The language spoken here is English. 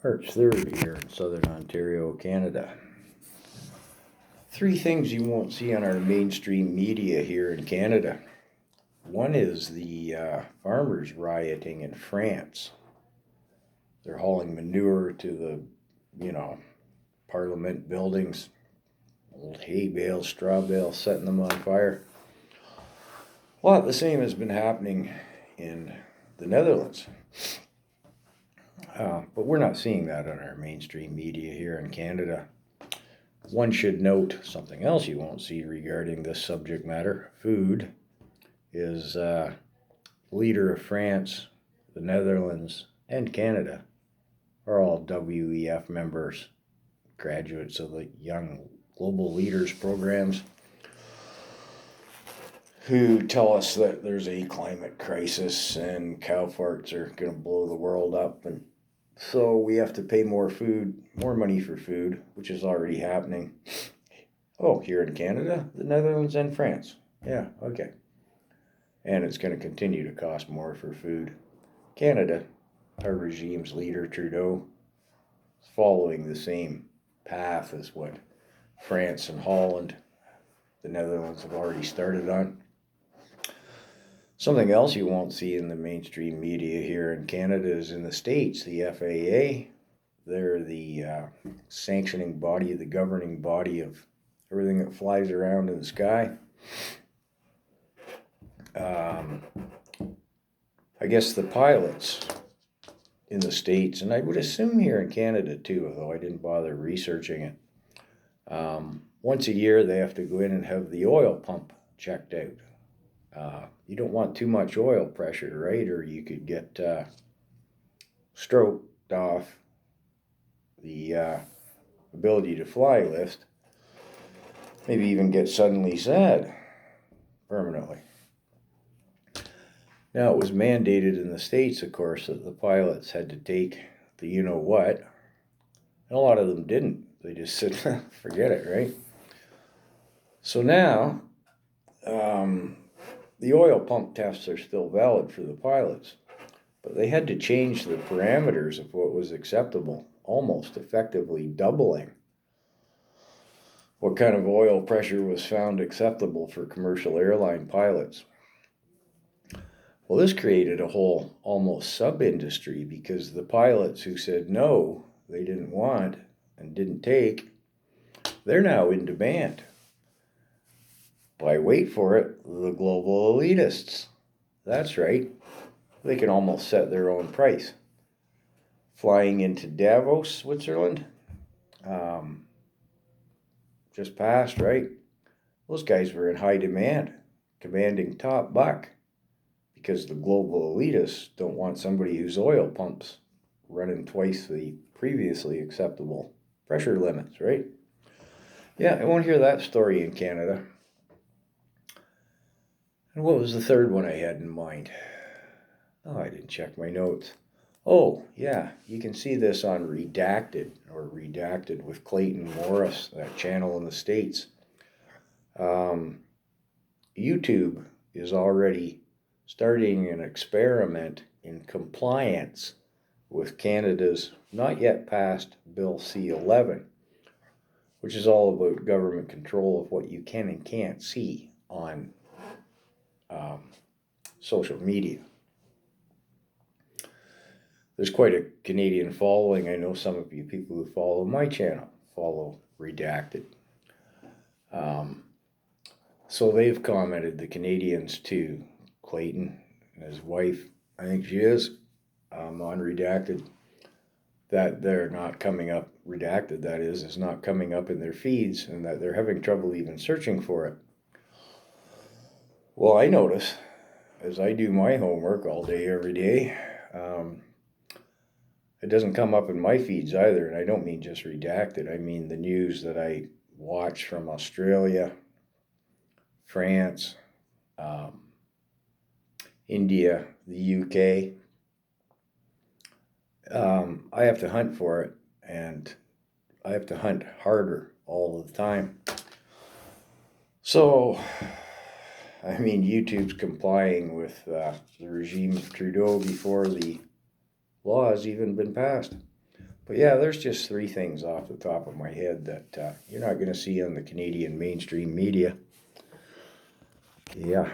March 3rd here in southern Ontario, Canada. 3 things you won't see on our mainstream media here in Canada. One is the farmers rioting in France. They're hauling manure to the, Parliament buildings, old hay bales, straw bales, setting them on fire. A lot the same has been happening in the Netherlands. But we're not seeing that on our mainstream media here in Canada. One should note something else you won't see regarding this subject matter. Food is leader of France, the Netherlands, and Canada are all WEF members, graduates of the Young Global Leaders programs, who tell us that there's a climate crisis and cow farts are going to blow the world up, and so we have to pay more money for food, which is already happening. Oh, here in Canada, the Netherlands, and France. Yeah, okay. And it's going to continue to cost more for food. Canada, our regime's leader, Trudeau, is following the same path as what France and Holland, the Netherlands, have already started on. Something else you won't see in the mainstream media here in Canada is in the States, the FAA. They're the sanctioning body, the governing body of everything that flies around in the sky. I guess the pilots in the States, and I would assume here in Canada too, although I didn't bother researching it, once a year they have to go in and have the oil pump checked out. You don't want too much oil pressure, right? Or you could get stroked off the ability to fly list. Maybe even get suddenly sad permanently. Now, it was mandated in the States, of course, that the pilots had to take the you-know-what, and a lot of them didn't. They just said, forget it, right? So now, the oil pump tests are still valid for the pilots, but they had to change the parameters of what was acceptable, almost effectively doubling what kind of oil pressure was found acceptable for commercial airline pilots. Well, this created a whole almost sub-industry because the pilots who said no, they didn't want and didn't take, they're now in demand by, wait for it, the global elitists. That's right. They can almost set their own price. Flying into Davos, Switzerland, just passed, right? Those guys were in high demand, commanding top buck, because the global elitists don't want somebody whose oil pumps running twice the previously acceptable pressure limits, right? Yeah, I won't hear that story in Canada. And what was the third one I had in mind? Oh, I didn't check my notes. Oh, yeah, you can see this on Redacted, or Redacted with Clayton Morris, that channel in the States. YouTube is already starting an experiment in compliance with Canada's not yet passed Bill C-11, which is all about government control of what you can and can't see on social media. There's quite a Canadian following. I know some of you people who follow my channel follow Redacted. So they've commented, the Canadians, to Clayton and his wife, I think she is, on Redacted, that they're not coming up, Redacted that is not coming up in their feeds, and that they're having trouble even searching for it. Well, I notice, as I do my homework all day, every day, it doesn't come up in my feeds either, and I don't mean just Redacted. I mean the news that I watch from Australia, France, India, the UK. I have to hunt for it, and I have to hunt harder all the time. So, I mean, YouTube's complying with the regime of Trudeau before the law has even been passed. But yeah, there's just three things off the top of my head that you're not going to see on the Canadian mainstream media. Yeah.